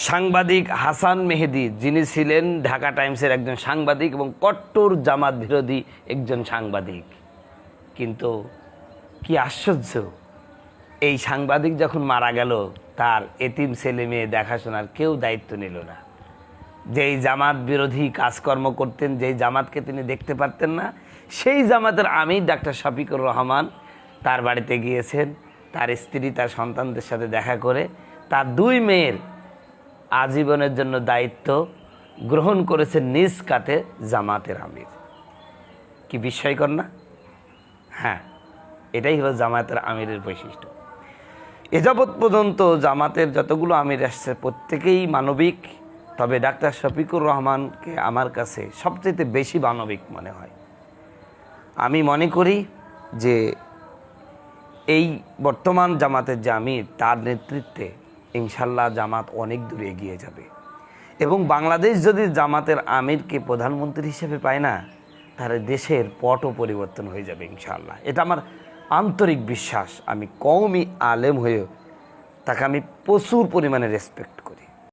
সাংবাদিক হাসান মেহেদী, যিনি ছিলেন ঢাকা টাইমসের একজন সাংবাদিক এবং কট্টর জামাত বিরোধী একজন সাংবাদিক। কিন্তু কি আশ্চর্য, এই সাংবাদিক যখন মারা গেল তার এতিম ছেলে মেয়ে দেখাশোনার কেউ দায়িত্ব নিল না। যেই জামাত বিরোধী কাজকর্ম করতেন, যেই জামাতকে তিনি দেখতে পারতেন না, সেই জামাতের আমির ডাক্তার শফিকুর রহমান তার বাড়িতে গিয়েছেন। তার স্ত্রী তার সন্তানদের সাথে দেখা করে তার দুই মেয়ের আজীবনের জন্য দায়িত্ব গ্রহণ করেছেন নিজ কাতে জামাতের আমির। কি বিস্ময়কর না? হ্যাঁ, এটাই হলো জামাতের আমিরের বৈশিষ্ট্য। এ যাবৎ পর্যন্ত জামাতের যতগুলো আমির আসছে প্রত্যেকেই মানবিক, তবে ডাক্তার শফিকুর রহমানকে আমার কাছে সবচেয়ে বেশি মানবিক মনে হয়। আমি মনে করি যে এই বর্তমান জামাতের যে আমির, তার নেতৃত্বে ইনশাল্লাহ জামাত অনেক দূরে এগিয়ে যাবে এবং বাংলাদেশ যদি জামাতের আমিরকে প্রধানমন্ত্রী হিসেবে পায় না, তাহলে দেশের পটও পরিবর্তন হয়ে যাবে ইনশাআল্লাহ। এটা আমার আন্তরিক বিশ্বাস। আমি কওমি আলেম হয়েও তাকে আমি প্রচুর পরিমাণে রেসপেক্ট